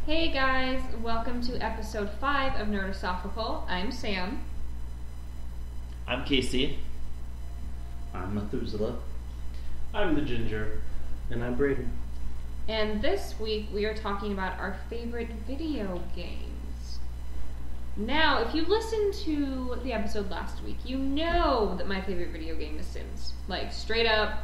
Hey guys, welcome to episode 5 of Nerdosophical. I'm Sam. I'm Casey. I'm Methuselah. I'm the Ginger. And I'm Braden. And this week we are talking about our favorite video games. Now, if you listened to the episode last week, you know that my favorite video game is Sims. Like, straight up,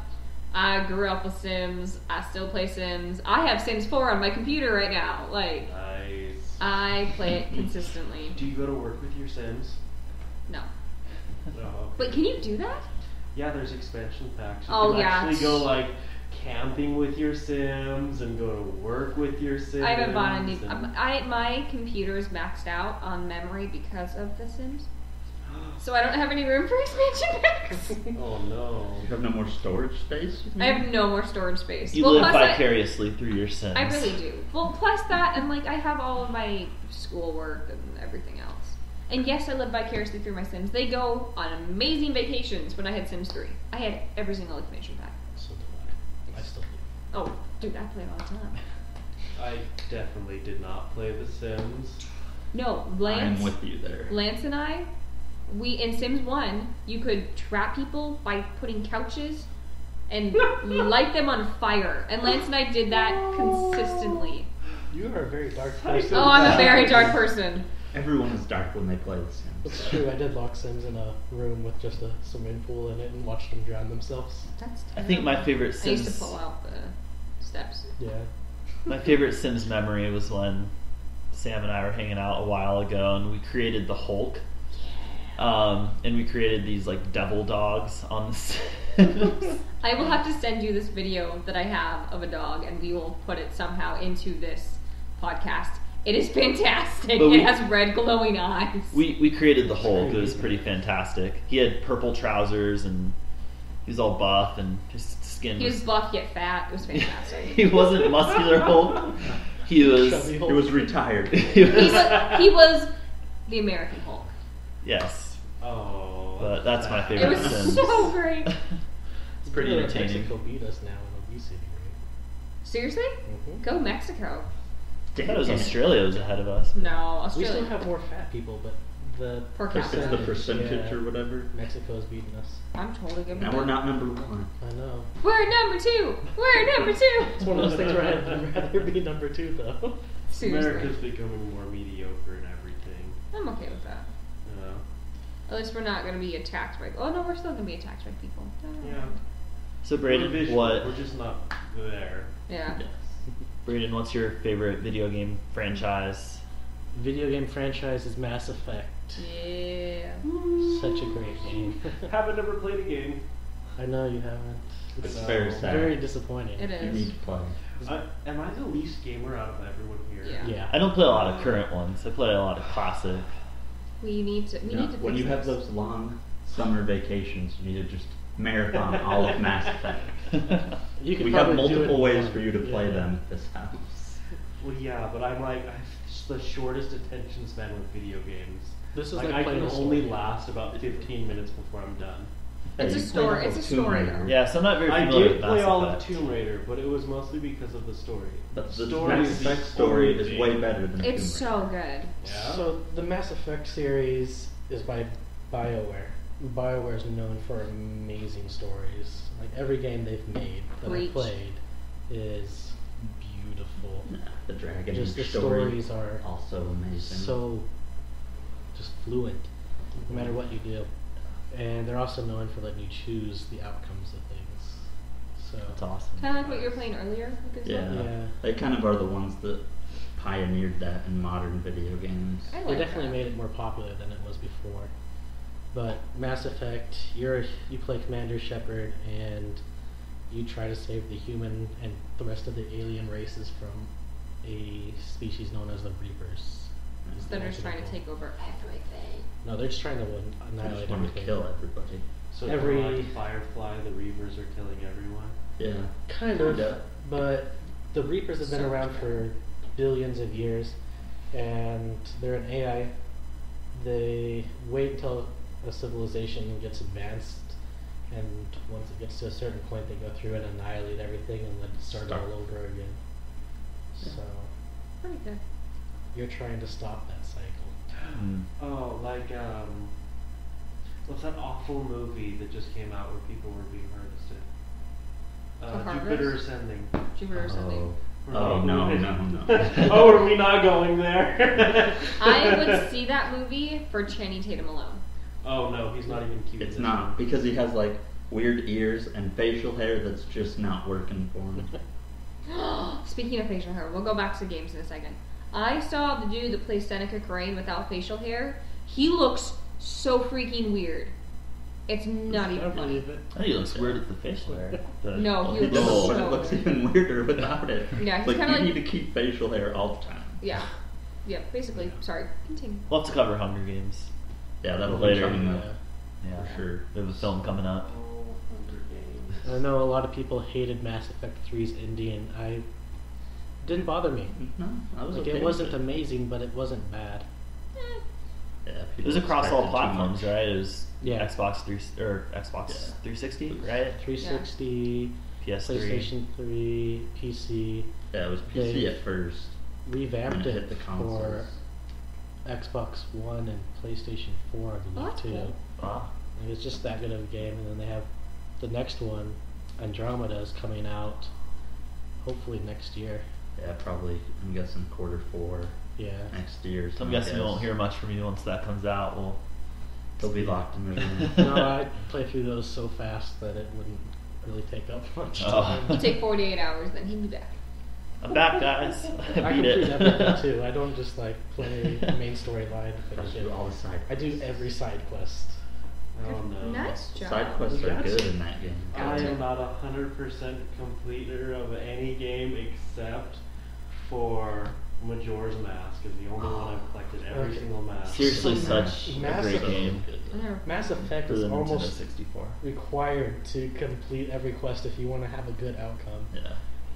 I grew up with Sims. I still play Sims. I have Sims 4 on my computer right now. Like, Nice. I play it consistently. Do you go to work with your Sims? No. No. Okay. Wait, can you do that? Yeah, there's expansion packs. You Oh, can yeah. actually go like camping with your Sims and go to work with your Sims. I haven't bought any. and- My computer is maxed out on memory because of The Sims, so I don't have any room for expansion packs. Oh no. You have no more storage space? I have no more storage space. You live vicariously through your Sims. I really do. Well, plus that, and like I have all of my schoolwork and everything else. And yes, I live vicariously through my Sims. They go on amazing vacations. When I had Sims 3, I had every single expansion pack. So do I. I still do. Oh, dude, I play it all the time. I definitely did not play The Sims. No, Lance. I'm with you there. Lance and I, in Sims 1, you could trap people by putting couches and light them on fire. And Lance and I did that consistently. You are a very dark person. Oh, I'm a very dark person. Everyone is dark when they play The Sims. It's true, I did lock Sims in a room with just a swimming pool in it and watched them drown themselves. That's I think my favorite I used to Sims. pull out the steps. Yeah. My favorite Sims memory was when Sam and I were hanging out a while ago, and we created the Hulk. And we created these like devil dogs on the Sims. I will have to send you this video that I have of a dog, and we will put it somehow into this podcast. It is fantastic. But It has red glowing eyes. we created the Hulk. It was pretty fantastic. He had purple trousers, and he was all buff, and his skin He was buff yet fat. It was fantastic. He wasn't muscular Hulk. He was. Chubby Hulk. He was retired. He was he was the American Hulk. yes. Oh. But that's my It favorite was Sims. so great. It's pretty entertaining. Mexico beat us now in obesity rate. Seriously? Mm-hmm. Go Mexico. I thought it was Australia was ahead of us. No, We Australia. still have more fat people, but the Per capita. It's the percentage yeah, or whatever. Mexico's beating us. I'm totally good with Now that. we're not number one. I know. We're number 2. We're number 2. It's one of those things where I'd rather be number 2 though. Seriously. America's becoming more mediocre in everything. I'm okay with that. Yeah. At least we're not going to be attacked by... Oh, no, we're still going to be attacked by people. Yeah. So We're Braden, visual, what? We're just not there. Yeah. Yes. Braden, what's your favorite video game franchise? Video game franchise is Mass Effect. Yeah. Such a great game. Haven't ever played a game. I know you haven't. It's No. very sad. Very disappointing. It You is. need to play. Am I the least gamer out of everyone here? Yeah. Yeah. I don't play a lot of current ones. I play a lot of classic. We need to fix When you have this. those long summer vacations, you need to just marathon all of Mass Effect. You could We have probably do it multiple in ways one. for you to play Yeah. them at this house. Well, yeah, but I'm like, I have the shortest attention span with video games. This is Like, like I playing can a only story. last about 15 minutes before I'm done. It's a you story- played all it's a of Tomb story, Raider. though. Yeah, so I'm not very I familiar did with play Mass all Effect. of Tomb Raider, but it was mostly because of the story. But the story Mass is the Effect story only is thing. way better than It's Tomb so Raider. good. Yeah. So the Mass Effect series is by BioWare. BioWare is known for amazing stories. Like every game they've made that Preach. I played is beautiful. Nah, the Dragon Just the Age story stories are also amazing. so just fluent, no matter what you do. And they're also known for letting you choose the outcomes of things. So That's awesome. Kind of like what you were playing earlier. With this yeah, one. Yeah. they kind of are the ones that pioneered that in modern video games. I They like definitely that. made it more popular than it was before. But Mass Effect, you play Commander Shepard, and you try to save the human and the rest of the alien races from a species known as the Reapers. That are just trying to take over everything. No, they're just trying to They annihilate just want to everything. kill everybody. So Every- like Firefly, the Reavers are killing everyone. Yeah. Kind of, Kinda. but the Reapers have been So around much for billions of years, and they're an AI. They wait until a civilization gets advanced, and once it gets to a certain point, they go through and annihilate everything and then start all over again. So Pretty good. You're trying to stop that cycle. Mm. Oh, like what's that awful movie that just came out where people were being harvested? The Jupiter Harvest? Ascending. Jupiter Ascending. Oh, no. Oh, are we not going there? I would see that movie for Channing Tatum alone. Oh no, he's not even cute. in It's this not, one. because he has like weird ears and facial hair that's just not working for him. Speaking of facial hair, we'll go back to games in a second. I saw the dude that plays Seneca Crane without facial hair. He looks so freaking weird. It's not even funny. I think he looks weird with the facial hair. No, he It looks does, so but it looks even weirder without it. Yeah, he's like kinda you like- need to keep facial hair all the time. Yeah. Yeah, basically. Sorry. Continue. We'll have to cover Hunger Games. Yeah, that'll Later. be coming up Yeah, for sure. We have a film coming up. Oh, Hunger Games. I know a lot of people hated Mass Effect 3's ending. I didn't bother me. No, I was Like okay it wasn't with it. amazing, but it wasn't bad. Yeah, It was across all platforms, right? right? It was Yeah. Xbox 3 or Xbox Yeah. 360, right? 360, PS3. PlayStation 3, PC, Yeah, it was PC They- at first. revamped Then it it hit the for consoles. Xbox One and PlayStation 4, I Oh, believe, that's too. cool. Wow. It was just that good of a game, and then they have the next one, Andromeda, is coming out hopefully next year. Yeah, probably. I'm guessing Q4 Yeah. next year. So I'm guessing we won't hear much from you once that comes out. We'll They'll be locked in their room. No, I play through those so fast that it wouldn't really take up much Oh. time. He'd take 48 hours, then he'd be back. I'm back, guys. I I beat complete it. everything too. I don't just like play the main storyline to Gotta finish do it. all the side I do quests. every side quest. Oh no. Nice job. Side quests are Gotcha. good in that game. I Gotcha. am not 100% completer of any game except for Majora's Mask is the only one I've collected every Okay. single mask. Seriously, So such a Mass great Effect- game Mass Effect for is the Nintendo almost 64. required to complete every quest if you want to have a good outcome. Yeah.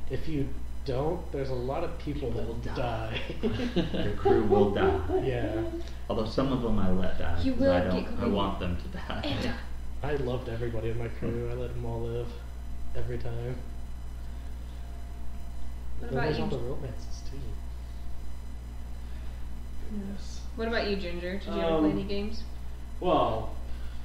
If you don't, there's a lot of people that will die. Your crew will die. Yeah. Although some of them I let die. You 'cause will I get don't. I completely- want them to die. And I loved everybody in my crew. I let them all live every time. What Then about there's you? all the romances too. Yes. What about you, Ginger? Did you ever play Um, any games? Well,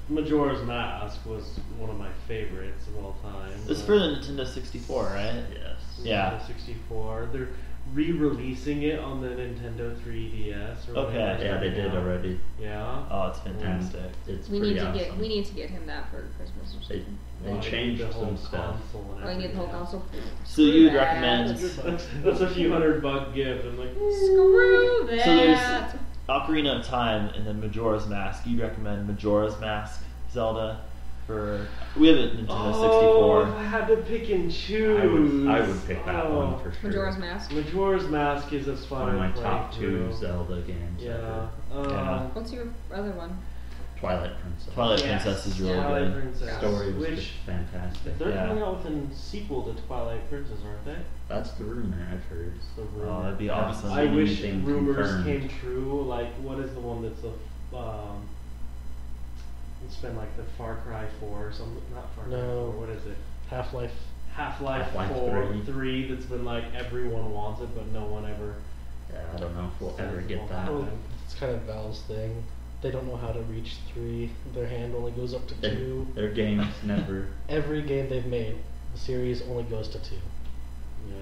Majora's Mask was one of my favorites of all time. It's for the Nintendo 64, right? Yes. Yeah. Nintendo 64. They're re-releasing it on the Nintendo 3DS. Or Okay. whatever. Yeah, they did already. Yeah. Oh, it's fantastic. It's We pretty need to awesome. get him that for Christmas or They, something. they Well, I changed need the whole some stuff. console and Oh, you need the whole everything. console. So Screw you'd that. recommend That's a few $100 gift. I'm like, Screw that. So there's Ocarina of Time and then Majora's Mask. You'd recommend Majora's Mask, Zelda, for we have a Nintendo oh, 64. if I had to pick and choose. I would pick that Oh. one for sure. Majora's Mask. Majora's Mask is as fun One of my to play top two through. Zelda games. Yeah. ever. Yeah. What's your other one? Twilight Princess. Twilight Yes. Princess is really Twilight good. Princess. Story was Which just fantastic. they're Yeah. coming out with a sequel to Twilight Princess, aren't they? That's the rumor I've heard. It's the Oh, rumor. that'd be awesome. I wish Anything rumors confirmed. came true. Like, what is the one that's the it's been like the Far Cry 4 or something. Not Far Cry No. 4. What is it? Half-Life. Half-Life Half-Life 4 3. 3 that's been like everyone wants it, but no one ever. Yeah, I don't know if we'll ever Sensible. get that. Oh. Well, it's kind of Valve's thing. They don't know how to reach 3. Their hand only goes up to 2. Their games never. Every game they've made, the series only goes to 2. Yeah.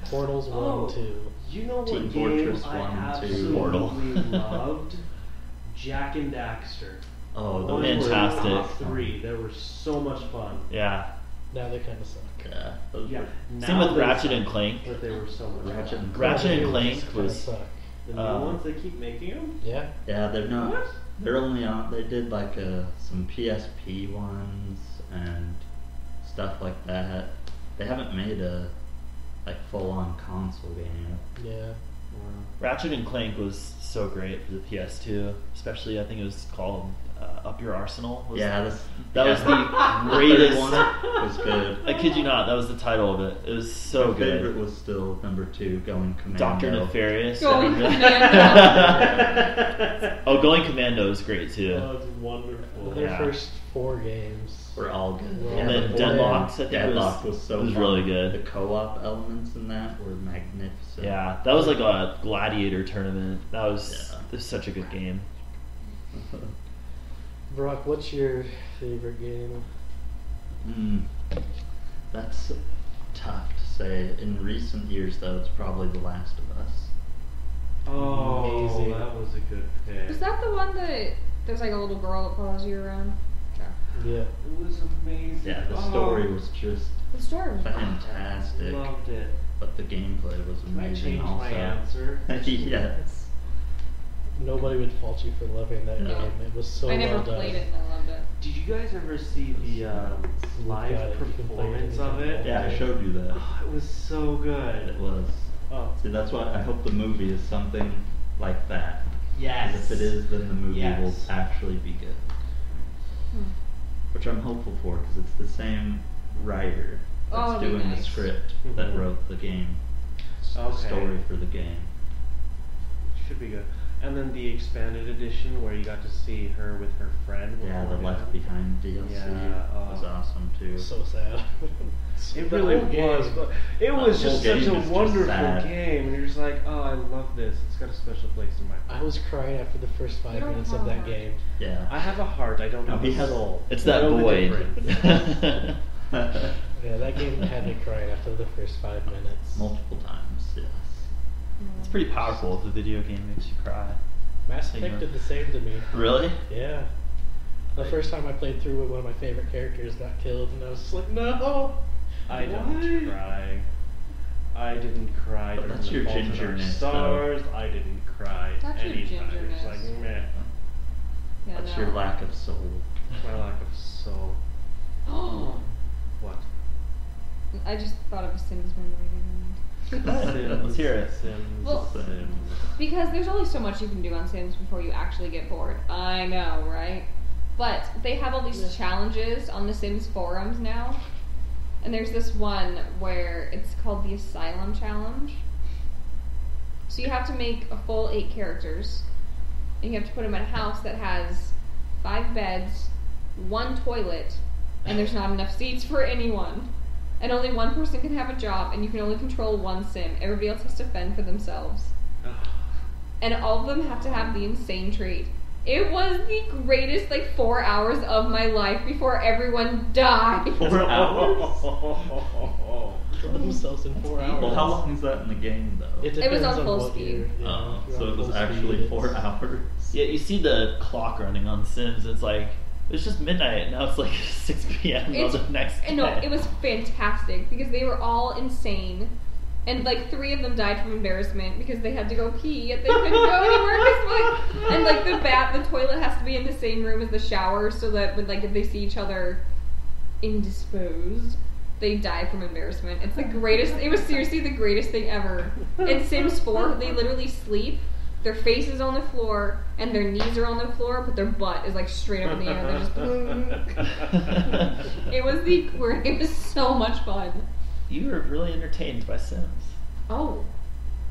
Portals 1 Oh. and 2. You know what Team game Fortress I 1 and 2. absolutely Portal. loved? Jack and Daxter. Oh, One, those two, were Fantastic. top 3. They were so much fun. Yeah. Now they kind of suck. Yeah, those Yeah. were. Same Now with they Ratchet suck, and Clank. But they were so much Ratchet fun. and Ratchet and They Clank kinda was. suck. The new ones, they keep making them? Yeah. Yeah, they're not. What? They're only on. They did like some PSP ones and stuff like that. They haven't made a like full-on console game. Yeah. Ratchet and Clank was so great for the PS2, especially I think it was called Up Your Arsenal. Yeah, that was the third greatest one was good. I kid you not, that was the title of it. It was so My good. favorite was still number 2, Going Commando. Dr. Nefarious. Going Commando. Oh, Going Commando is great too. Oh, it's wonderful. Their Yeah. first 4 games. We're all good. And then the Deadlocked, I think Deadlocked was so was fun. really good. The co-op elements in that were magnificent. Yeah, that was like a gladiator tournament. That was such a good game. Brock, what's your favorite game? That's tough to say. In recent years, though, it's probably The Last of Us. Oh, Amazing. that was a good pick. Is that the one that there's like a little girl that follows you around? Yeah. It was amazing. Yeah, the story was just The story was fun. fantastic. Loved it. But the gameplay was I amazing changed also. my answer. Yes. Nobody would fault you for loving that No. game. It was so I never well done. played it and I loved it. Did you guys ever see the live got it. You can play it performance of anytime. it? Yeah, I showed you that. Oh, it was so good. It was. Oh, See, that's why I hope the movie is something like that. yes. 'Cause if it is, then the movie Yes. will actually be good. Which I'm hopeful for, because it's the same writer Oh, that's it'd be doing the nice. script that Mhm. wrote the game. The Okay. story for the game. Should be good. And then the expanded edition where you got to see her with her friend. Yeah, the beforehand. Left Behind DLC Yeah, was awesome too. So sad. It The really whole game. was. But it was The whole just such game a is just wonderful sad. game, and you're just like, oh, I love this. It's got a special place in my heart. I was crying after the first 5 You don't minutes have of a that heart. game. Yeah. I have a heart. I don't No, have he a has- soul. It's that Know the void. difference. Yeah, that game had me crying after the first 5 minutes. Multiple times, yes. It's pretty powerful if the video game makes you cry. Mass Hang on. Effect did the same to me. Really? Yeah. The first time I played through it, one of my favorite characters got killed, and I was just like, no! I Why? don't cry. I didn't cry But during that's the your Fault in Our gingerness, Stars. I didn't cry That's your anytime. It's gingerness. like, meh. Yeah, That's no. your lack of soul. My lack of soul. What? I just thought of a Sims memory. Let's hear it. Sims. Well, Sims. Because there's only so much you can do on Sims before you actually get bored. I know, right? But they have all these challenges on the Sims forums now. And there's this one where it's called the Asylum Challenge. So you have to make a full 8 characters. And you have to put them in a house that has 5 beds, 1 toilet, and there's not enough seats for anyone. And only one person can have a job, and you can only control 1 sim. Everybody else has to fend for themselves. And all of them have to have the insane trait. It was the greatest, 4 hours of my life before everyone died. 4 hours? Killed themselves in 4 hours. Well, how long is that in the game, though? It It was depends on full what speed. you're- yeah, Oh, if you're so on it was full actually speed, 4 it's- hours. Yeah, you see the clock running on Sims. It's like it's just midnight. Now it's like 6 p.m. on It's- the next day. No, it was fantastic because they were all insane. And 3 of them died from embarrassment because they had to go pee and they couldn't go anywhere. 'Cause, and the toilet has to be in the same room as the shower so that when if they see each other indisposed, they die from embarrassment. It's the greatest. It was seriously the greatest thing ever. In Sims 4, they literally sleep. Their face is on the floor and their knees are on the floor, but their butt is straight up in the air. They're just. It was so much fun. You were really entertained by Sims. Oh,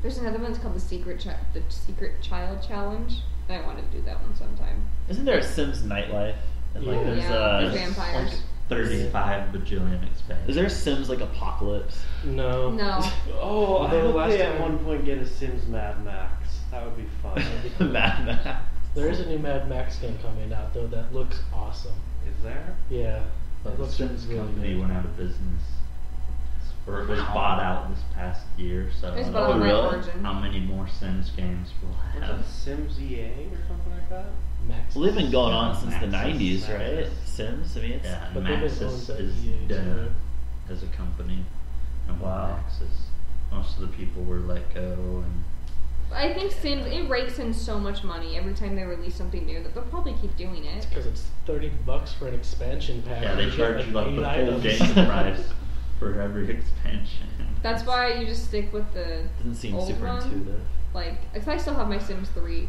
there's another one. It's called the Secret Child Challenge. And I wanted to do that one sometime. Isn't there a Sims nightlife? And Yeah. there's There's vampires. Like 35 bajillion expansions. is there a Sims apocalypse? No. No. Oh, I Although hope they, they at one point get a Sims Mad Max. That would be fun. Mad Max. There is a new Mad Max game coming out, though, that looks awesome. Is there? Yeah. But That the looks Sims really company good. went out of business. Or it was bought out this past year, so I It's don't bought know out by really? Origin. how many more Sims games we'll What's have. it, Sims EA or something like that? Max. Well, they've been going on since the Maxis. 90s, right? Sims. I mean, it's Yeah, But they've been owned Maxis by is EA dead too. as a company. And Wow. Maxis. Most of the people were let go, and I think Sims, it rakes in so much money every time they release something new that they'll probably keep doing it. Because it's $30 for an expansion pack. yeah, they You get, charge you the 8 full items. game price for every expansion. That's why you just stick with the doesn't seem old super one. intuitive. Cause I still have my Sims 3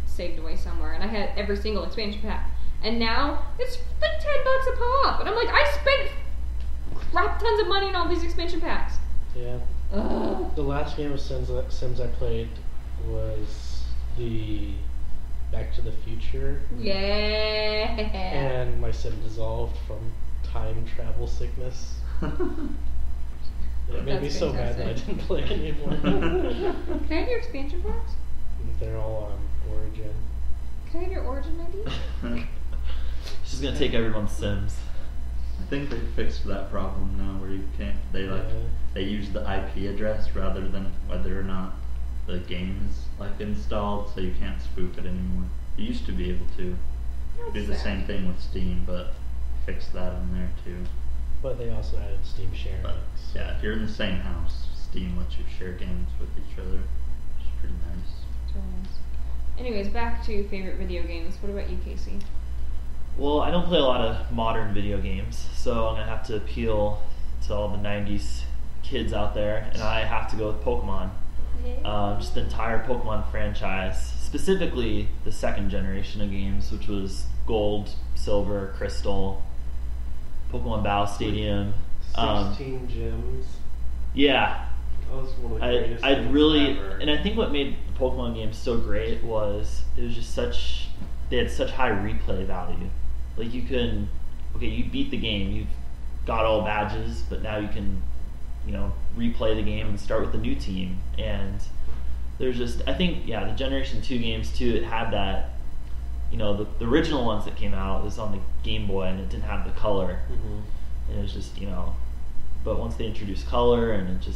saved away somewhere, and I had every single expansion pack. And now it's like $10 a pop, and I'm like, I spent crap tons of money on all these expansion packs. Yeah. Ugh. The last game of Sims I played was the Back to the Future. Yeah. And my sim dissolved from time travel sickness. It made me so mad that I didn't play anymore. Can I have your expansion packs? They're all on Origin. Can I have your Origin ID? She's gonna take everyone's Sims. I think they fixed that problem now, where you can't. They use the IP address rather than whether or not the game is like installed, so you can't spoof it anymore. You used to be able to do the same thing with Steam, but fixed that in there too. But they also added Steam sharing. But yeah, if you're in the same house, Steam lets you share games with each other, which is pretty nice. It's really nice. Anyways, back to favorite video games. What about you, Casey? Well, I don't play a lot of modern video games, so I'm gonna have to appeal to all the '90s kids out there, and I have to go with Pokemon. Just the entire Pokemon franchise, specifically the second generation of games, which was Gold, Silver, Crystal, Pokemon Battle Stadium. 16 gyms. Yeah, That was one of the greatest I things really, ever. and I think what made the Pokemon games so great was it was just such, they had such high replay value. Like you beat the game, you've got all badges, but now you can, replay the game and start with the new team. And there's just, I think, the Generation 2 games too, it had that, the original ones that came out was on the Game Boy and it didn't have the color. Mhm. And it was just, but once they introduced color and it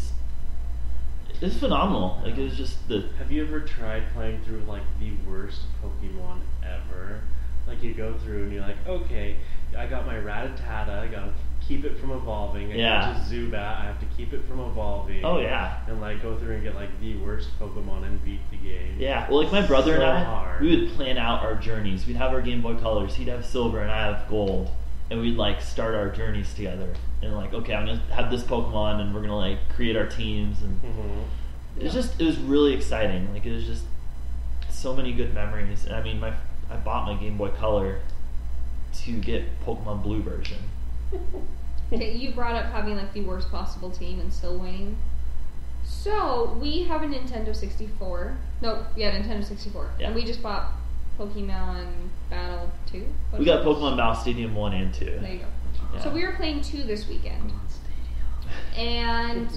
was phenomenal. Like it was just Have you ever tried playing through like the worst Pokemon ever? Like you go through and you're like, okay, I got my Rattata, I gotta keep it from evolving. I got a Zubat, I have to keep it from evolving. Oh yeah. And like go through and get like the worst Pokemon and beat the game. Yeah, well, like my brother and I, hard. we would plan out our journeys. We'd have our Game Boy Colors. He'd have Silver, and I have Gold, and we'd like start our journeys together. And like, okay, I'm gonna have this Pokemon, and we're gonna like create our teams, and it was really exciting. Like it was just so many good memories. And I mean, I bought my Game Boy Color to get Pokemon Blue version. Okay, you brought up having like the worst possible team and still winning. So we have a Nintendo 64. Nintendo 64. Yeah. And we just bought Pokemon Battle 2. We got Pokemon Battle Stadium 1 and 2. There you go. Yeah. So we were playing 2 this weekend. And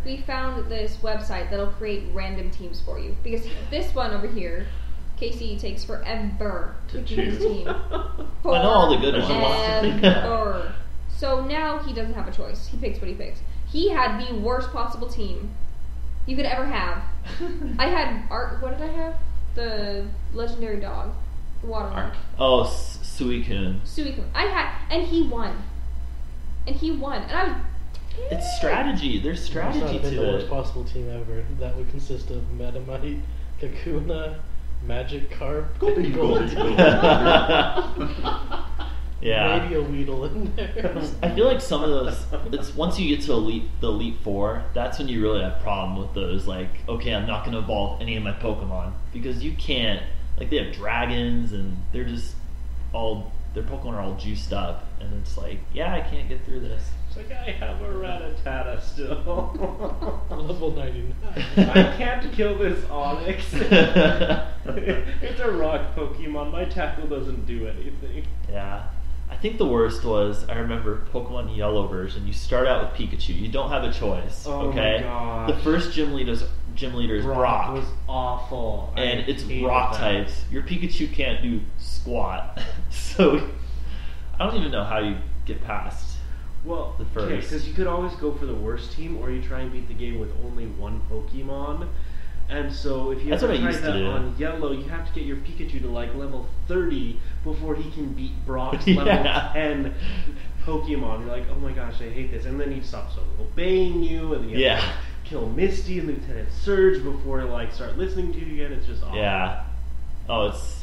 we found this website that'll create random teams for you. Because this one over here, Casey takes forever To pick his choose. team. I know all the good There's a lot to think Forever. So now he doesn't have a choice. He picks what he picks. He had the worst possible team you could ever have. I had what did I have? The legendary dog. The water one. Oh, Suicune. Suicune. And he won. And I was It's strategy. There's strategy It's not been to the worst it. possible team ever. That would consist of Metamite, Kakuna, Magikarp, and Goldie. Yeah. Maybe a Weedle in there. I feel like some of those, it's once you get to the Elite Four, that's when you really have a problem with those. Like, okay, I'm not going to evolve any of my Pokemon because you can't. Like, they have dragons and they're just their Pokemon are all juiced up, and it's like, yeah, I can't get through this. It's like, I have a Rattata still. Level 99. I can't kill this Onyx. It's a rock Pokemon. My tackle doesn't do anything. Yeah. I think the worst was, I remember Pokemon Yellow version, you start out with Pikachu. You don't have a choice, Oh okay? my gosh. The first gym leader is Brock. was awful. And I it's hated rock that. types. Your Pikachu can't do squat. So, I don't even know how you get past. Well, The first. because you could always go for the worst team, or you try and beat the game with only one Pokemon. And so, if you That's ever what I try used to that do. on Yellow, you have to get your Pikachu to like level 30 before he can beat Brock's Yeah. level 10 Pokemon. You're like, oh my gosh, I hate this. And then he stops obeying you, and then you have Yeah. to kill Misty and Lieutenant Surge before like start listening to you again. It's just awful. Yeah. Oh, it's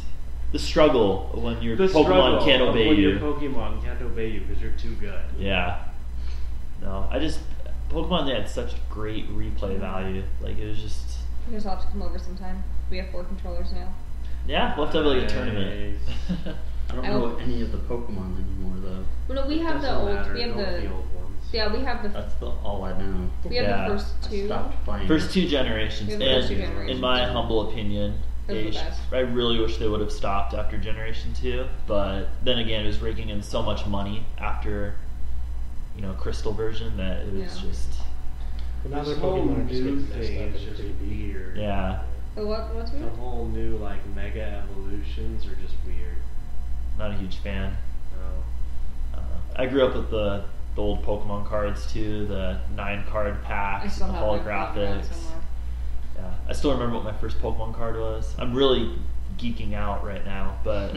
the struggle when your The Pokemon struggle can't of obey when you. your Pokemon can't obey you because you're too good. Yeah. No, Pokemon, they had such great replay value. Like, it was just, You guys all have to come over sometime. We have 4 controllers now. yeah, we'll have to have like a tournament. Nice. I don't know any of the Pokemon anymore though. Well, no, we It have the doesn't old. matter, We have go with the. old ones. Yeah, we have the. That's all I know. We have Yeah. the first I two. stopped playing. First two generations, We have the and first two generations. in my humble opinion, Those are the best. I really wish they would have stopped after Generation 2. But then again, it was raking in so much money after, Crystal version that it was Yeah. just But now their This whole Pokemon are just new getting messed thing up is and just creepy. weird. yeah, What's The weird? whole new mega evolutions are just weird. not a huge fan. No. I grew up with the old Pokemon cards too, the 9-card I packs, still the have my Pokemon holographics. somewhere. Yeah, I still remember what my first Pokemon card was. I'm really geeking out right now, but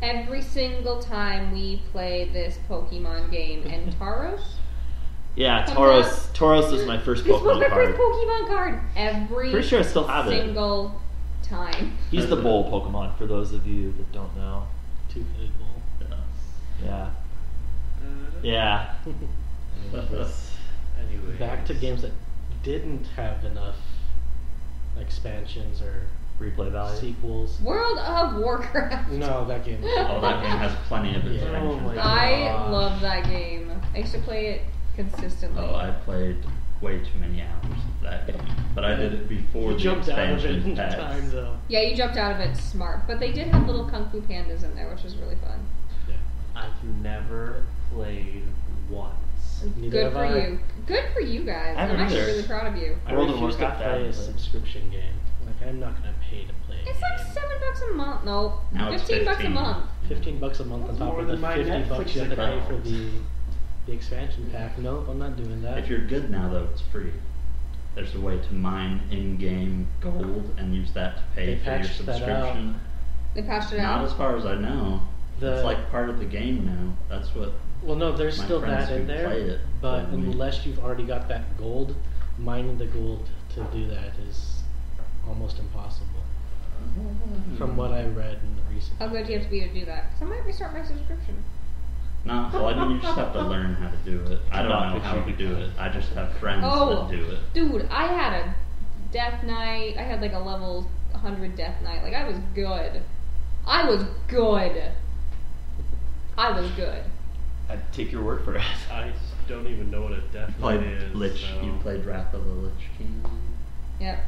Every single time we play this Pokemon game, and Tauros. yeah, Comes Tauros was my first This was Pokemon my card. first Pokemon card. Every Pretty sure I still have it. single time. He's the bowl Pokemon for those of you that don't know. Two-headed bull. Yeah, yeah. Anyway. Back to games that didn't have enough expansions or Replay value. sequels. World of Warcraft. No, that game. Oh, that game has plenty of Yeah. expansions. Oh my God. I love that game. I used to play it consistently. Oh, I played way too many hours of that game. But I did it before You the jumped out of it expansion in packs. time, though. Yeah, you jumped out of it smart, but they did have little Kung Fu Pandas in there, which was really fun. Yeah. I've never played once. Neither Good have for I. you. Good for you guys. I I'm haven't actually either. really proud of you. I World of refuse to Warcraft, I play haven't a played. subscription game. Like, I'm not gonna pay to play a It's like game. $7 a month. No, Now it's 15 bucks a 15. month. $15 a month on That's top more of the than my 50 bucks Netflix you have to pay for account. the expansion pack. No, I'm not doing that. If you're good now, though, it's free. There's a way to mine in-game gold and use that to pay They for your patched that subscription. They patched it Not out. as far as I know. It's like part of the game now. That's what. Well, no, there's My still friends that in who there, play it but told me. unless you've already got that gold, mining the gold to do that is almost impossible. From what I read in the recent. How good do you have to be to do that? Because I might restart my subscription. No, well, I mean, you just have to learn how to do it. I don't Not know how to picture do it. I just have friends Oh, that do it. dude, I had a Death Knight. I had like a level 100 Death Knight. Like, I was good. I was good. I was good. I'd take your word for it. I don't even know what a Death Played Knight is. Lich. so- You played Wrath of the Lich King. Yep.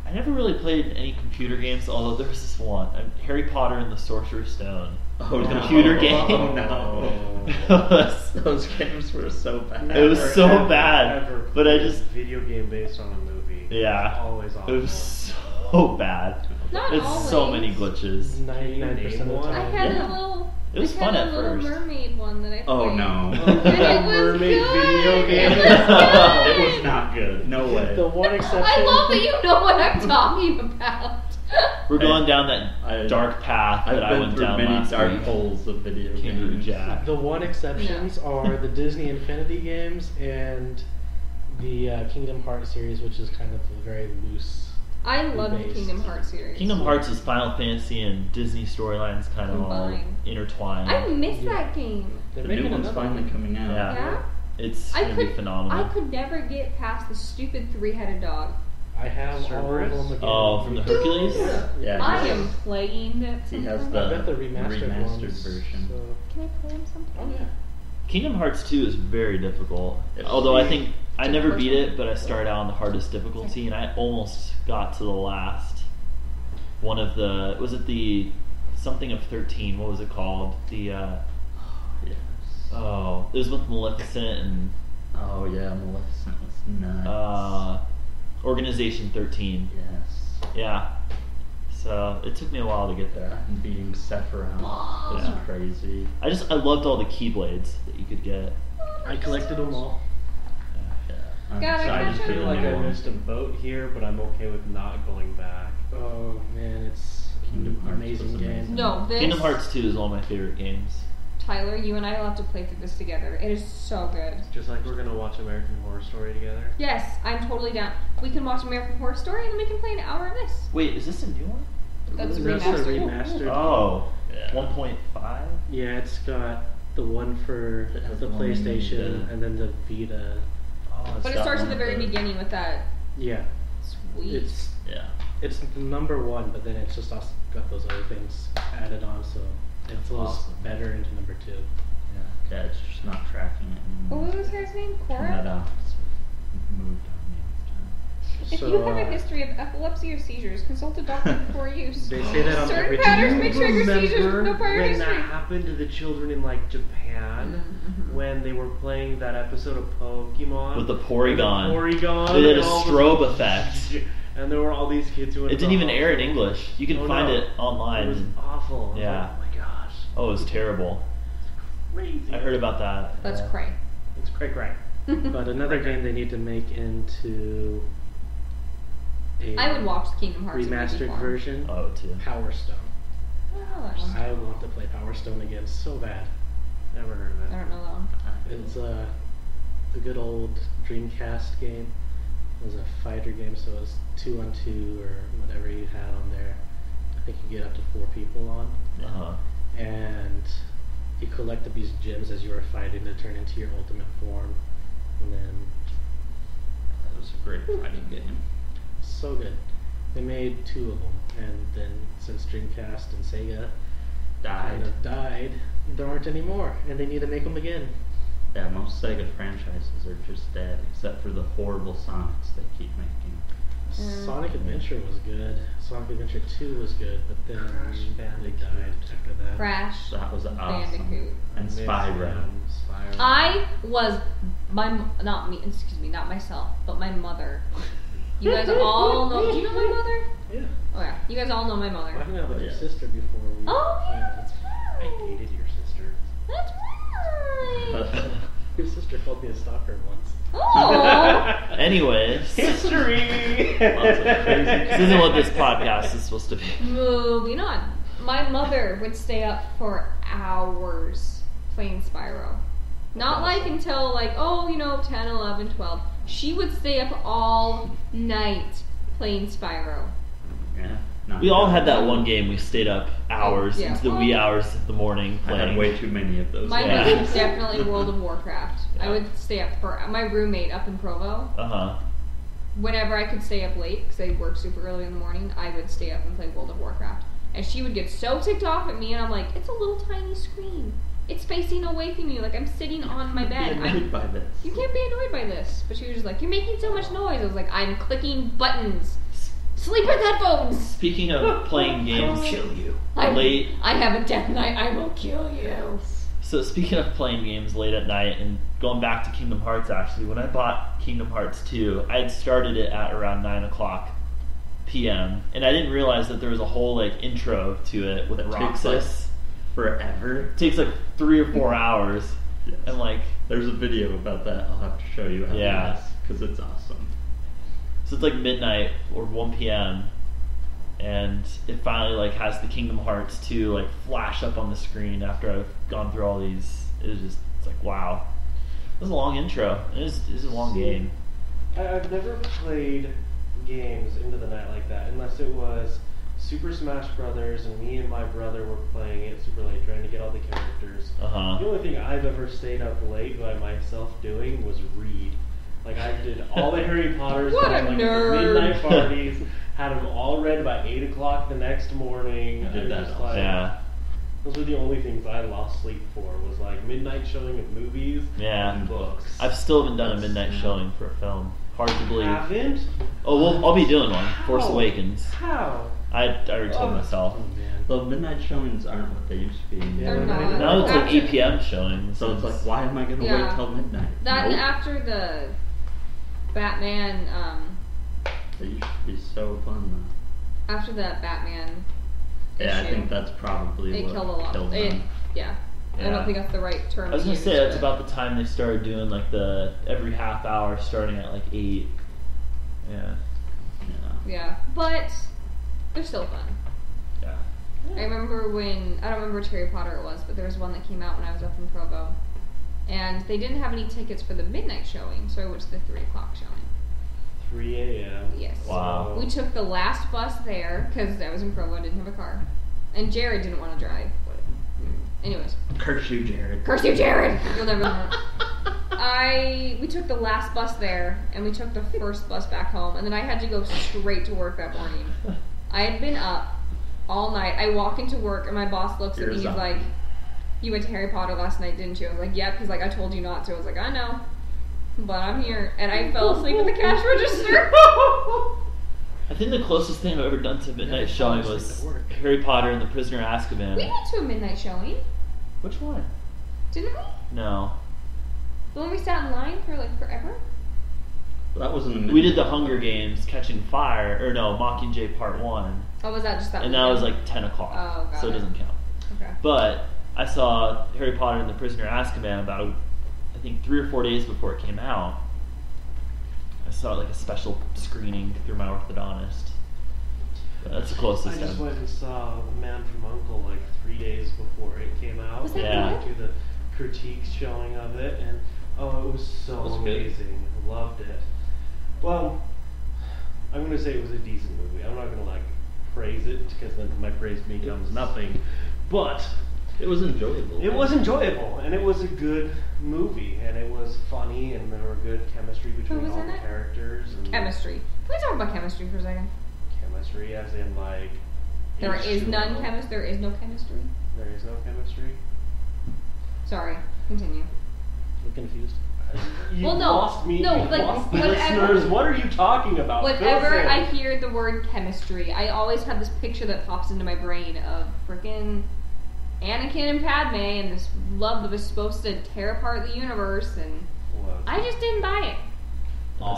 I never really played any computer games, although there was this one, Harry Potter and the Sorcerer's Stone. Oh, no. Computer game. Oh, no. It was- Those games were so bad. It was so Never, bad, ever but I played a just- video game based on a movie. Yeah. Always awful. It was so bad. Not There's always. so many glitches. 99% of the one? I time. had Yeah. a little. It was I fun had at a Little first. Mermaid one that I played. Oh, no. And it was Mermaid good. video game? It was good. It was not good. No way. The one exception. I love that you know what I'm talking about. We're going down that I- dark path I've that I been went through down many last dark week. holes of video Kangaroo games. Jack. The one exceptions are the Disney Infinity games and the Kingdom Hearts series, which is kind of a very loose. I love the Based. Kingdom Hearts series. Kingdom Hearts is Final Fantasy and Disney storylines kind of all Combined. intertwined. I miss Yeah. that game. They're The making new one's another finally one. coming out. Yeah. Yeah? It's I gonna be could phenomenal. I could never get past the stupid 3-headed dog. I have all of Cerberus? them again. Oh, from the Hercules? Yeah, I he am has- playing that He has sometime. the I bet the remastered ones, version. So. Can I play him sometime? Oh yeah. Kingdom Hearts 2 is very difficult. It Although I is. think I It's never the beat first it, one. but I started out on the hardest difficulty and I almost got to the last one of the, was it the something of 13? What was it called? The Yes. oh, it was with Maleficent and Oh yeah, Maleficent was nuts. Organization 13. Yes. Yeah. So it took me a while to get there. And beating Sephiroth was Yeah. crazy. I loved all the keyblades that you could get. I collected them all. Yeah. I'm Gotta excited catch for up. the I feel like new I one. missed a boat here, but I'm okay with not going back. Oh man, it's Kingdom an Hearts amazing was game. amazing. No, this Kingdom Hearts 2 is one of my favorite games. Tyler, you and I will have to play through this together. It is so good. Just like we're gonna watch American Horror Story together. Yes, I'm totally down. We can watch American Horror Story and then we can play an hour of this. Wait, is this a new one? That's That's the remastered. remastered. Oh, Yeah. 1.5? Yeah, it's got the one for It has the the one PlayStation Vita. and then the Vita. Oh, it's But it got starts at one the of very beginning with that Yeah, sweet. it's Yeah. the number one, but then it's just also got those other things added on. So It flows Awesome. better into number 2. Yeah, it's just not tracking it anymore. What was this guy's name? Turn that Cora? off. It's moved on me If you have a history of epilepsy or seizures, consult a doctor before use. They say that on Certain every patterns TV. may trigger seizures with no Remember prior when history. that happened to the children in like Japan Mhm. when they were playing that episode of Pokemon With the Porygon. Porygon. It did a and all strobe the- effect. And there were all these kids who went It to didn't even the air in hospital. English. You can Oh, find no. it online. It was awful. I was Yeah. like, oh my gosh. Oh, it was terrible. Crazy. I heard about that. That's cray. It's cray. But another game they need to make into a I would watch Kingdom Hearts. if it'd be remastered fun. version. Oh, too. Power Stone. Oh, that one. I want to play Power Stone again so bad. Never heard of it. I don't know that one. It's the good old Dreamcast game. It was a fighter game, so it was 2-on-2 or whatever you had on there. I think you get up to 4 people on. Uh-huh. And you collected these gems as you were fighting to turn into your ultimate form. And then, That was a great fighting game. so good. They made 2 of them. And then, since Dreamcast and Sega kind of died, there aren't any more. And they need to make them again. Yeah, most Sega franchises are just dead, except for the horrible Sonics they keep making. Sonic Adventure was good. Sonic Adventure 2 was good, but then Crash they Bandicoot. died after that. Crash. That was awesome. Bandicoot. And Spyro. Spyro. I was not myself, but my mother. You guys all know. Do you know my mother? Yeah. Oh yeah, you guys all know my I mother. hung out with Oh, your yeah. sister before we. Oh yeah, that's I right. hated your sister. That's right. Your sister called me a stalker once. Oh. Anyways, this History! Lots of crazy isn't what this podcast is supposed to be. Moving on. My mother would stay up for hours playing Spyro. Not like until 10, 11, 12. She would stay up all night playing Spyro. Yeah. We all had that one game we stayed up hours Yeah. into the wee hours of the morning I playing. had way too many of those. Mine Yeah. was definitely World of Warcraft. I Yeah. would stay up for my roommate up in Provo. Uh-huh. Whenever I could stay up late because I worked super early in the morning, I would stay up and play World of Warcraft. And she would get so ticked off at me, and I'm like, "It's a little tiny screen. It's facing away from you. Like I'm sitting on my bed. Be annoyed by this. You can't be annoyed by this." But she was just like, "You're making so much noise." I was like, "I'm clicking buttons. Sleep with headphones." Speaking of playing games, you. late. I have a death knight. I will kill you. So speaking of playing games late at night and going back to Kingdom Hearts, actually, when I bought Kingdom Hearts 2, I had started it at around 9:00 p.m. and I didn't realize that there was a whole intro to it with That takes, Roxas. Forever. It takes 3 or 4 hours. Yes. And There's a video about that I'll have to show you after Yeah. this, because it's awesome. so it's midnight or 1 p.m. and it finally has the Kingdom Hearts 2 flash up on the screen after I've gone through all these. It's wow. It was a long intro. It was a long game. I've never played games into the night like that, unless it was Super Smash Brothers and me and my brother were playing it super late, trying to get all the characters. Uh-huh. The only thing I've ever stayed up late by myself doing was read. I did all the Harry Potters, What had, a nerd. midnight parties, had them all read by 8 o'clock the next morning. I did was that just also. Yeah. Those were the only things I lost sleep for, was midnight showing of movies Yeah. and books. I've still haven't done a midnight showing for a film. Hard to believe. Haven't? Oh, I'll be doing one. Force How? Awakens. How? I already told Oh. myself. Oh man. The midnight showings aren't what they used to be. Yeah, They're not. not. Now it's After- 8 p.m. showings. So it's why am I going to Yeah. wait till midnight? That and Nope. after the Batman, They used to be so fun after the Batman though. Yeah, I issue, think that's probably it what killed a lot. killed It, them. yeah. I Yeah. don't think that's the right term. I was to gonna use, say that's but- about the time they started doing the every half hour starting at 8. Yeah. Yeah. Yeah, but they're still fun. Yeah. I remember I don't remember which Harry Potter it was, but there was one that came out when I was up in Provo. And they didn't have any tickets for the midnight showing, so I went to the 3 o'clock showing. 3 a.m. Yes. Wow. We took the last bus there, because I was in Provo, I didn't have a car. And Jared didn't want to drive. Anyways. Curse you, Jared. Curse you, Jared! You'll never learn. We took the last bus there, and we took the first bus back home, and then I had to go straight to work that morning. I had been up all night. I walk into work and my boss looks at me. He's like, "You went to Harry Potter last night, didn't you?" I was like, "Yep." He's like, "I told you not to." I was like, "I know, but I'm here." And I fell asleep at the cash register. I think the closest thing I've ever done to midnight showing was Harry Potter and the Prisoner of Azkaban. We went to a midnight showing. Which one? Didn't we? No. The one we sat in line for like forever? That wasn't a midnight. We did the Hunger Games, Catching Fire, or no, Mockingjay Part 1. Oh, was that just that And weekend? that was like 10 o'clock. Oh, got so it doesn't count. Okay. But I saw Harry Potter and the Prisoner of Azkaban about, I think, 3 or 4 days before it came out. I saw like a special screening through my orthodontist. But that's the closest. I just went and saw The Man from U.N.C.L.E. like 3 days before it came out. Was that Yeah. good? To the critiques showing of it, and it was so amazing. Loved it. Well, I'm gonna say it was a decent movie. I'm not gonna like praise it because then my praise becomes nothing. But it was enjoyable. It was enjoyable, and it was a good movie, and it was funny, and there were good chemistry between was all in the it? characters. And Chemistry. Can we talk about chemistry for a second? chemistry, as in like There is H2O. none chemistry. There is no chemistry. There is no chemistry. Sorry. Continue. I'm confused. You Well, no, lost me. no, you like, lost the whatever- listeners. What are you talking about? Whenever Fill us in. I hear the word chemistry, I always have this picture that pops into my brain of frickin' Anakin and Padme and this love that was supposed to tear apart the universe, and Well, I just didn't buy it.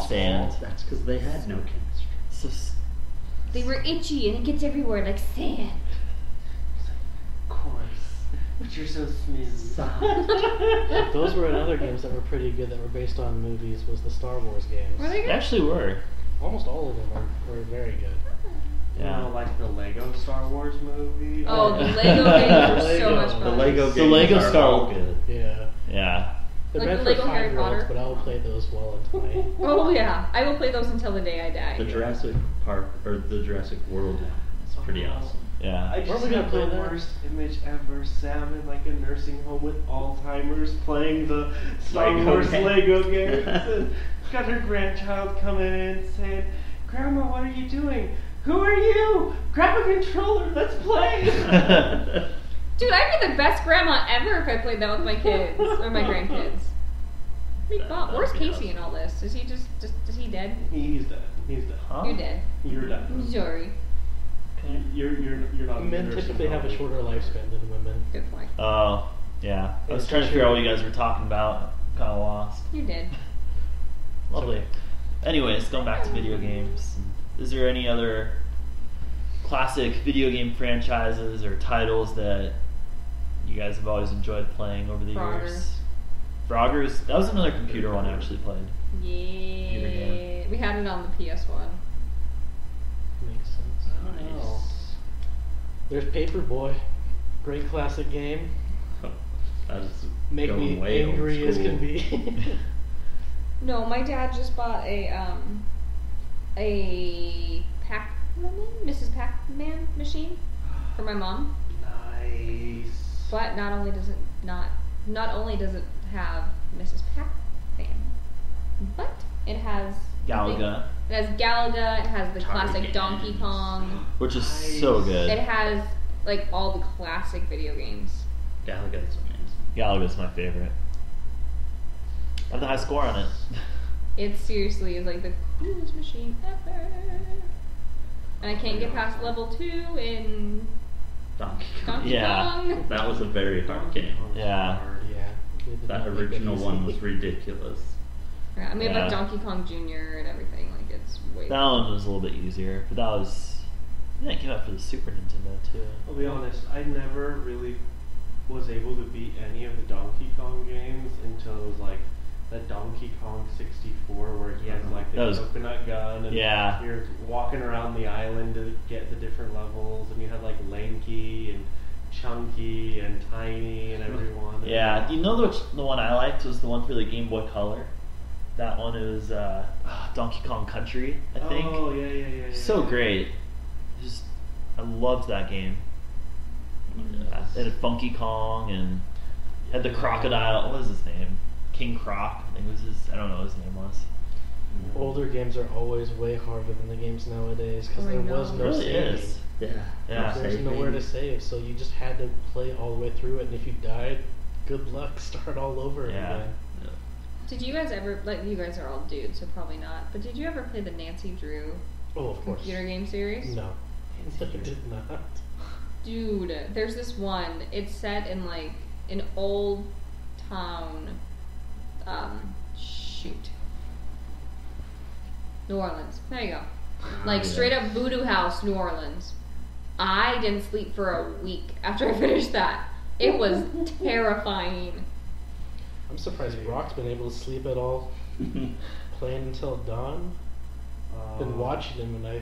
Sand. That's because they had no chemistry. So, They were itchy and it gets everywhere like sand. Of course, but you're so smooth. Those were other games that were pretty good that were based on movies. Was the Star Wars games? Were they they good? actually were. Almost all of them were very good. Yeah. You know, like the Lego Star Wars movie. Oh, the Lego games were so much fun. The Lego games The Lego are Star all Wars. good. Yeah. Yeah. They're Like meant the for Lego Harry 5-year-olds, Potter. but I'll play those well into my. Oh yeah, I will play those until the day I die. The Jurassic Park or the Jurassic World one is pretty awesome. Yeah. I Weren't just we gonna have the play that? worst image ever. Sam in like a nursing home with Alzheimer's playing the Star Lego Wars game. Lego games. And got her grandchild coming in saying, "Grandma, what are you doing? Who are you? Grab a controller, let's play." Dude, I'd be the best grandma ever if I played that with my kids or my grandkids. Where's That'd be Casey in all this? Is he just is he dead? He's dead. He's dead. Huh? You're dead. You're dead. I'm sorry. You're not. in Men the nursing typically have a home. shorter lifespan than women. Good point. Oh, yeah. I was It's trying to true. figure out what you guys were talking about. Kind of lost. You're dead. Lovely. Anyways, going back to video games. Is there any other classic video game franchises or titles that you guys have always enjoyed playing over the Frogger. years? Froggers? That was another computer one I actually played. Yeah. We had it on the PS1. Makes sense. Nice. There's Paperboy. Great classic game. That's Make going me way old angry as school. can be. No, my dad just bought a Mrs. Pac-Man machine for my mom. Nice. But not only does it have Mrs. Pac-Man, but it has Galaga, It has Galaga. It has the Atari classic games. Donkey Kong. which is Nice. so good. It has like all the classic video games. Galaga's amazing. Galaga's my favorite. I have the high score on it. It seriously is like the coolest machine ever. And I can't get past level 2 in Donkey Kong. Donkey Yeah. Kong. That was a very hard game. Yeah. Yeah. they did That not make it original easy. one was ridiculous. Yeah, I mean, Yeah. about Donkey Kong Jr. and everything. Like, it's way That one was a little bit easier, but that was. Yeah, it came out for the Super Nintendo too. I'll be honest, I never really was able to beat any of the Donkey Kong games until it was like the Donkey Kong 64 where he has like the That was- coconut gun and Yeah. you're walking around the island to get the different levels and you had like Lanky and Chunky and Tiny and everyone. Yeah, you know the one I liked was the one for the Game Boy Color. That one is Donkey Kong Country, I think. Oh, yeah. So yeah. great. Just I loved that game. Yes. It had Funky Kong and had the crocodile. What was his name? King Croc. I think was his. I don't know what his name was. Older games are always way harder than the games nowadays because I there know. was It no really saving. is. Yeah. There's nowhere to save, so you just had to play all the way through it, and if you died, good luck, start all over again. Did you guys ever, like, you guys are all dudes, so probably not, but did you ever play the Nancy Drew computer game series? No. I did not. Dude, there's this one. It's set in like an old town. New Orleans. There you go. Like straight up voodoo house, New Orleans. I didn't sleep for a week after I finished that. It was terrifying. I'm surprised Brock's been able to sleep at all. Playing until dawn. Been watching him, and I.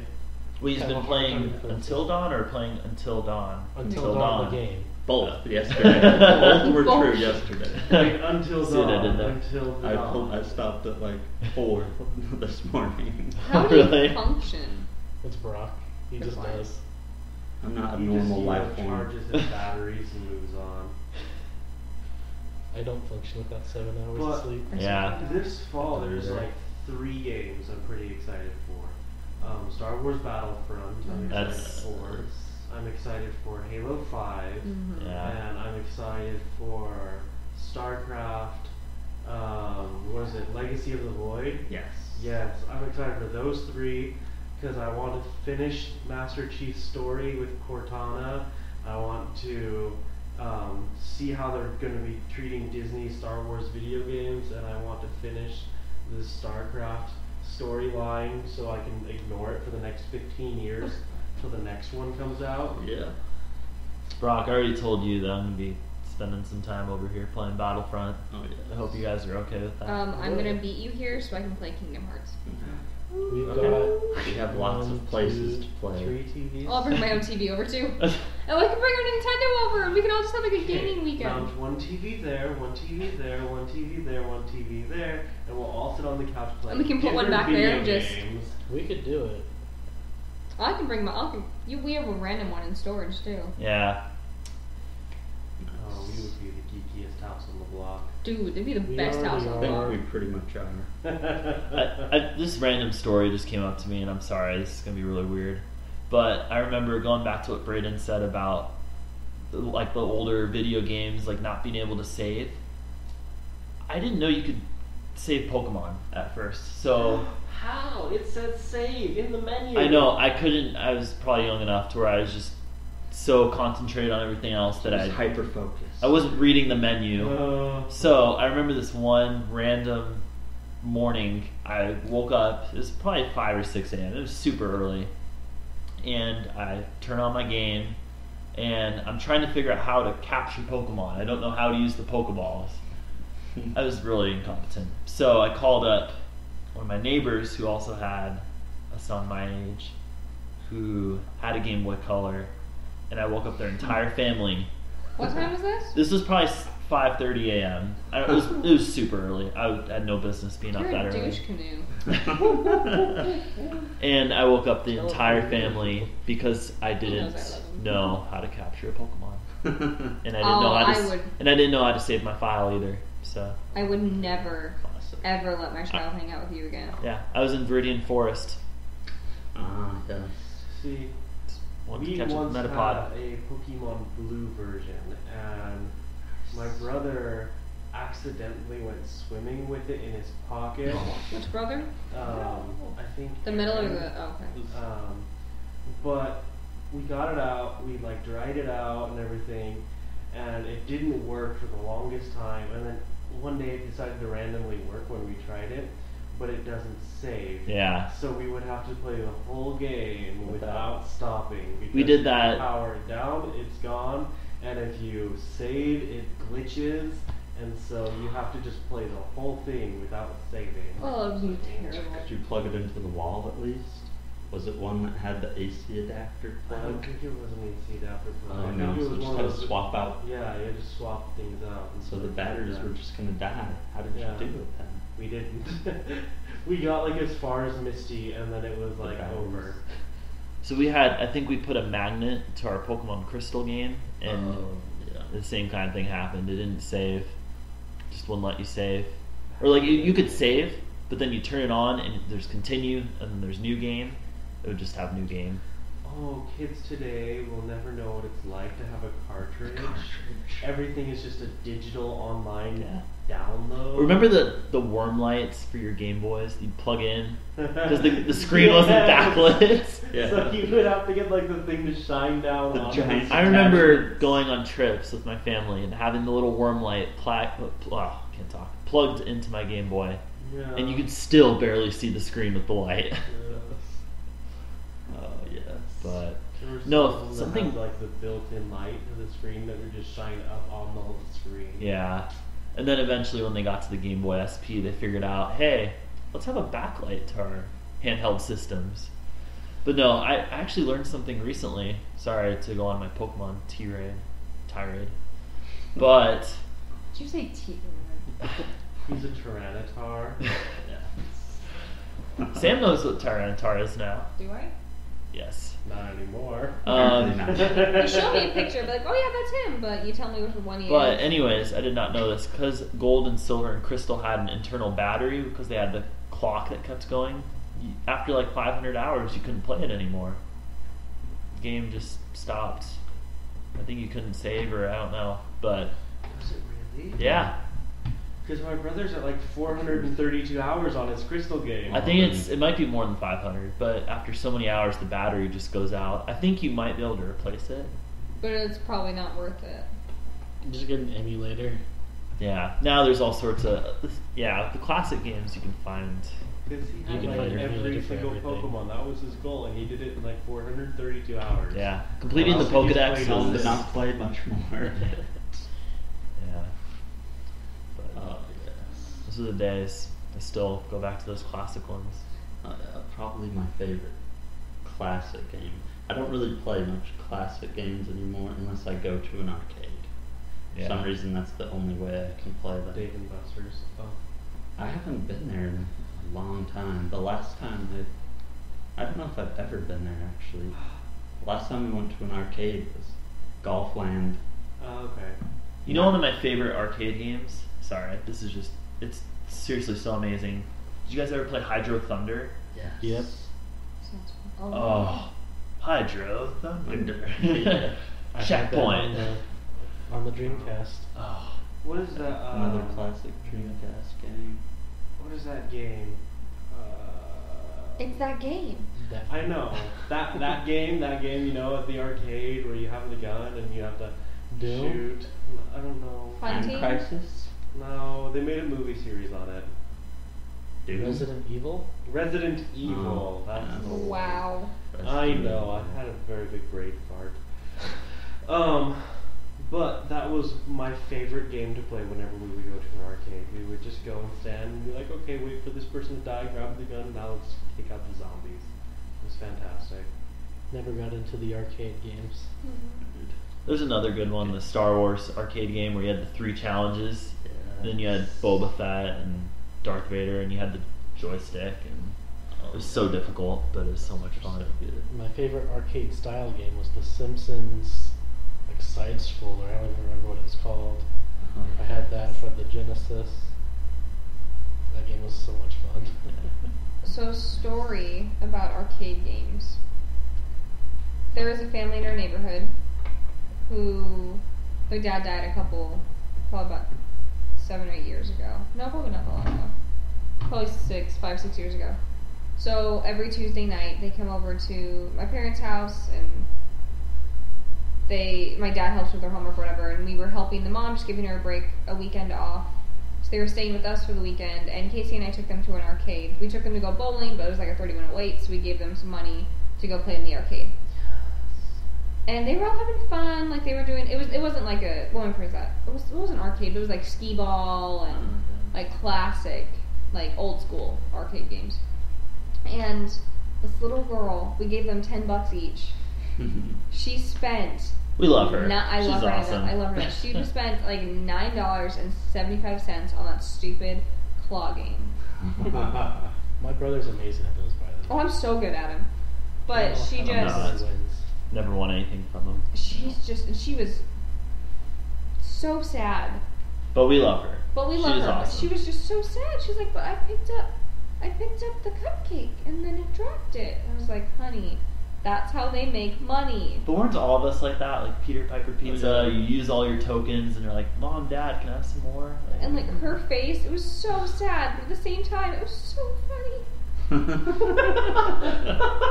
Well, he's been playing Until Dawn or playing Until Dawn? Until Dawn, the game. Both yesterday. Both were true yesterday. Like, until See what I did dawn. there? Until dawn. I stopped at like 4 this morning. How do Really? you function? It's Brock. He just Fine. does. I'm not a He normal just, life form. charges his batteries and moves on. I don't function without 7 hours But- of sleep. Yeah. This fall, there's like 3 games I'm pretty excited for. Star Wars Battlefront, I'm excited That's- for. I'm excited for Halo 5, Mm-hmm. Yeah. and I'm excited for StarCraft. What is it? Legacy of the Void. Yes. Yes, I'm excited for those 3 because I want to finish Master Chief's story with Cortana. I want to see how they're going to be treating Disney Star Wars video games, and I want to finish the StarCraft storyline so I can ignore it for the next 15 years till the next one comes out. Yeah. Brock, I already told you that I'm going to be spending some time over here playing Battlefront. Oh yeah. I hope you guys are okay with that. I'm gonna beat you here so I can play Kingdom Hearts. We've Okay. got We have lots of places to play. 3 TVs. I'll bring my own TV over too. And we can bring our Nintendo over and we can all just have like a gaming weekend. Mount one TV there, one TV there, one TV there, one TV there, and we'll all sit on the couch playing. And we can put one different back there and video just- games. We could do it. I can bring my. We have a random one in storage too. Yeah. Oh, we would be the geekiest house on the block. Dude, it'd be the We best house already on I the think block. we pretty much are. This random story just came up to me, and I'm sorry, this is going to be really weird. But I remember going back to what Braden said about the older video games, like not being able to save. I didn't know you could save Pokemon at first, so How? It says save in the menu. I know I couldn't. I was probably young enough to where I was just so concentrated on everything else that Just hyper focused. I wasn't reading the menu. So I remember this one random morning. I woke up. It was probably 5 or 6 a.m. It was super early, and I turn on my game, and I'm trying to figure out how to capture Pokemon. I don't know how to use the Pokeballs. I was really incompetent. So I called up one of my neighbors who also had a son my age who had a Game Boy Color, and I woke up their entire family. What time was this? This was probably 5:30 a.m. It was super early. I had no business being up You're that a early. douche canoe. And I woke up the entire family because I knows didn't I love him. know how to capture a Pokemon, and I didn't Oh, know how I to. would- And I didn't know how to save my file either. So I would never, Classic. ever let my child hang out with you again. yeah, I was in Viridian Forest. Ah, yes. See, Wanted we to catch a once Metapod. had a Pokemon Blue version, and my brother accidentally went swimming with it in his pocket. Which brother? I think The middle or Aaron. the? Oh, okay. But we got it out. We like dried it out and everything, and it didn't work for the longest time. And then one day it decided to randomly work when we tried it, but it doesn't save. Yeah. So we would have to play the whole game without stopping. Because We did if that. you power it down, it's gone, and if you save, it glitches, and so you have to just play the whole thing without saving. Oh, it would be terrible. Could you plug it into the wall at least? Was it one that had the AC adapter I don't plug? think it was an AC adapter plug. Oh I think no, it so was just one had of to those- swap out. Yeah, you had to swap things out. and So the stuff batteries like were that. just gonna die. How did Yeah. you do it then? We didn't. We got like as far as Misty, and then it was like batteries. over. So I think we put a magnet to our Pokemon Crystal game, and yeah. the same kind of thing happened. It didn't save. Just wouldn't let you save. Or like you could save, but then you turn it on and there's continue, and then there's new game. It would just have new game. oh, kids today will never know what it's like to have a cartridge. Everything is just a digital online download. Remember the worm lights for your Game Boys? You'd plug in because the screen wasn't backlit. Yeah. So you would have to get like the thing to shine down The on giant- the I remember going on trips with my family and having the little worm light plugged into my Game Boy, Yeah. and you could still barely see the screen with the light. Yes. Oh yes. But There were no, some that something had, like the built-in light to the screen that would just shine up on the whole screen. yeah. And then eventually, when they got to the Game Boy SP, they figured out, hey, let's have a backlight to our handheld systems. But no, I actually learned something recently. Sorry to go on my Pokemon tirade. But Did you say T? He's a Tyranitar. Yeah. Sam knows what Tyranitar is now. Do I? Yes. Not anymore. Apparently not. You show me a picture, but like, oh yeah, that's him. But you tell me which one he is. But anyways, I did not know this because Gold and Silver and Crystal had an internal battery because they had the clock that kept going. After like 500 hours, you couldn't play it anymore. The game just stopped. I think you couldn't save, or I don't know. But Was it really? yeah, Because my brother's at like 432 hours on his Crystal game. I think it might be more than 500. But after so many hours, the battery just goes out. I think you might be able to replace it. But it's probably not worth it. Just get an emulator. Yeah. Now there's all sorts of the classic games you can find. Because he You had can like find your every emulator for single everything. Pokemon. That was his goal, and he did it in like 432 hours. Yeah, completing the Well, so you Pokedex played Tom all did is not play much more. yeah. But Oh yes. those are the days. I still go back to those classic ones. Probably my favorite classic game. I don't really play much classic games anymore unless I go to an arcade. For some reason, that's the only way I can play them. Dave and Buster's. Oh. I haven't been there in a long time. The last time I don't know if I've ever been there actually. The last time we went to an arcade was Golfland. Oh, okay. You know, one of my favorite arcade games. Sorry, this is it's seriously so amazing. Did you guys ever play Hydro Thunder? Yes. Yep. Sounds fun. Oh, Hydro Thunder. I had that Checkpoint. on the Dreamcast. Oh, What is that? Another classic Dreamcast game. What is that game? It's that game. That I know that game. You know, at the arcade where you have the gun and you have to Doom? shoot. I don't know. Fun Time Team? Crisis. No, they made a movie series on it. Doom. Resident Evil. Resident Evil. That's yeah. the one. Wow. I know. I had a very big brain fart. But that was my favorite game to play whenever we would go to an arcade. We would just go and stand and be like, okay, wait for this person to die, grab the gun, now let's take out the zombies. It was fantastic. Never got into the arcade games. there's another good one, the Star Wars arcade game where you had the 3 challenges. Yes. Then you had Boba Fett and Darth Vader, and you had the joystick, and it was so difficult, but it was so much fun. My favorite arcade style game was The Simpsons, like side scroller. I don't even remember what it was called. I had that for the Genesis. That game was so much fun. So, story about arcade games. There was a family in our neighborhood who their dad died probably about 7 or 8 years ago. No, probably not that long ago. Probably 5, 6 years ago. So every Tuesday night they come over to my parents' house, and my dad helps with their homework or whatever, and we were helping the mom, just giving her a weekend off. So they were staying with us for the weekend, and Casey and I took them to an arcade. We took them to go bowling, but it was like a 30-minute wait, so we gave them some money to go play in the arcade. And they were all having fun, like they were doing, it wasn't like it wasn't an arcade, but it was like skee ball and like classic, like old school arcade games. And this little girl, we gave them $10 each. She spent. We love her. I She's love her. awesome. I love her. She just spent like $9.75 on that stupid claw game. My brother's amazing at those, by the way. Oh, I'm so good at him. But she I'm not. just, wins. Never won anything from them. she was so sad. But we love her. But we She love is her. awesome. She was just so sad. She was like, but I picked up the cupcake and then it dropped it. And I was like, honey, That's how they make money. But weren't all of us like that? Like Peter Piper Pizza, you use all your tokens and you're like, Mom, Dad, can I have some more? Like, And like her face, it was so sad, but at the same time, it was so funny.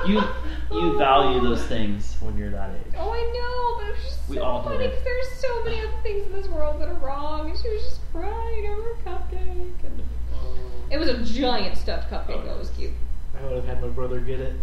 you value those things when you're that age. Oh, I know, but it was just We so all do funny it. because there's so many other things in this world that are wrong, and she was just crying over a cupcake. And it was a giant stuffed cupcake, though. It was cute. I would have had my brother get it.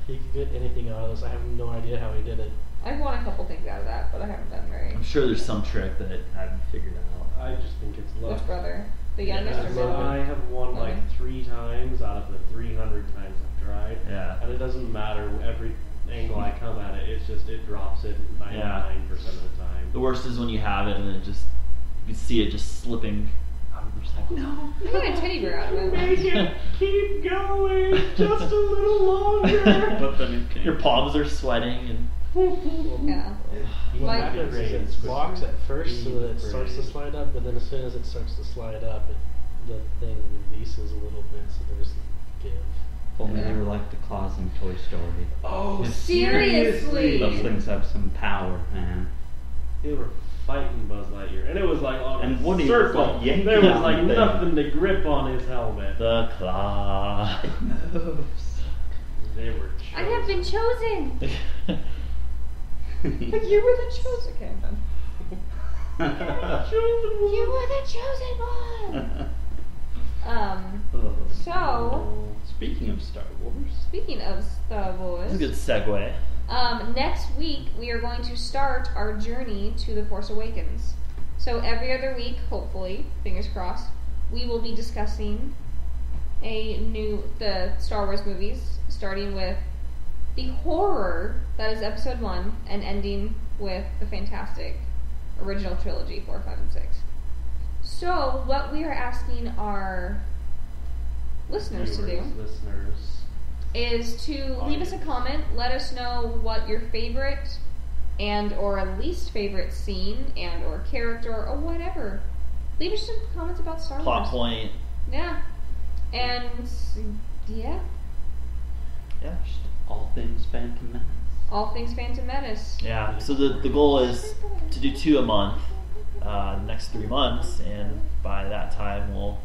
He could get anything out of this. I have no idea how he did it. I've won a couple things out of that, but I haven't done very. I'm sure there's some trick that I haven't figured out. I just think it's luck. Which brother? The youngest or So middle? I have won like 3 times out of the 300 times I've tried. Yeah. And it doesn't matter every angle I come at it. It's just it drops it 99% of the time. The worst is when you have it and then just you see it just slipping out of the cycle. No. I got a teddy bear out of it. Make it keep going just a little longer. But then it came. Your palms are sweating and Yeah. What Like- happens is it locks at first so that it starts to slide up, but then as soon as it starts to slide up, the thing releases a little bit, so there's give. If only they were like the claws in Toy Story. Oh, Seriously? Those things have some power, man. They were fighting Buzz Lightyear, and it was like on And a Woody was, circle. like, yanking There was on like the thing. nothing to grip on his helmet. the claw. Moves. They were. I have been chosen. You You were the chosen. Okay, I'm done. You were the chosen one. So, Speaking of Star Wars, speaking of Star Wars, That's a good segue. next week we are going to start our journey to The Force Awakens. So every other week, hopefully, fingers crossed, we will be discussing the Star Wars movies, starting with the horror that is Episode 1 and ending with the fantastic original trilogy 4, 5, and 6. So what we are asking our listeners to do Listeners. is to leave us a comment. Let us know what your favorite and or least favorite scene and or character or whatever. Leave us some comments about Star Plot Wars. point. Yeah. And yeah, Yeah. all things Phantom Menace. all things Phantom Menace. Yeah. So the goal is to do 2 a month, next 3 months, and by that time we'll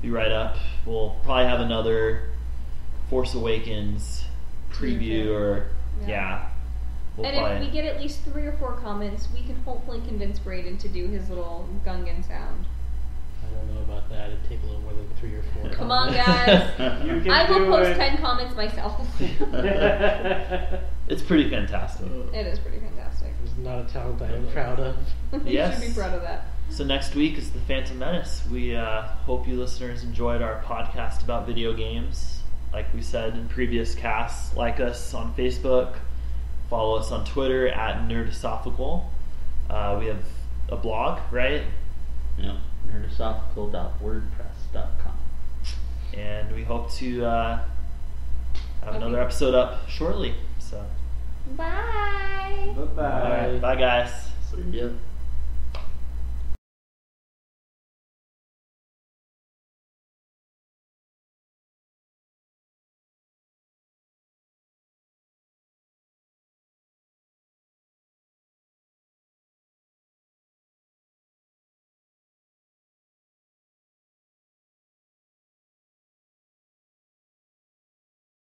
be right up. We'll probably have another Force Awakens preview or Yeah. We'll And if we get at least 3 or 4 comments, we can hopefully convince Braden to do his little Gungan sound. I don't know about that. It'd take a little more than 3 or 4. Come on, guys. You can I will do post it. 10 comments myself. It's pretty fantastic. It is pretty fantastic. It's not a talent I am proud of. You Yes. should be proud of that. So next week is the Phantom Menace. We hope you listeners enjoyed our podcast about video games. Like we said in previous casts, like us on Facebook, follow us on Twitter at Nerdosophical. We have a blog, right? Yep. Nerdosophical.wordpress.com. And we hope to have another episode up shortly. So, Bye. Bye-bye. bye guys. See ya.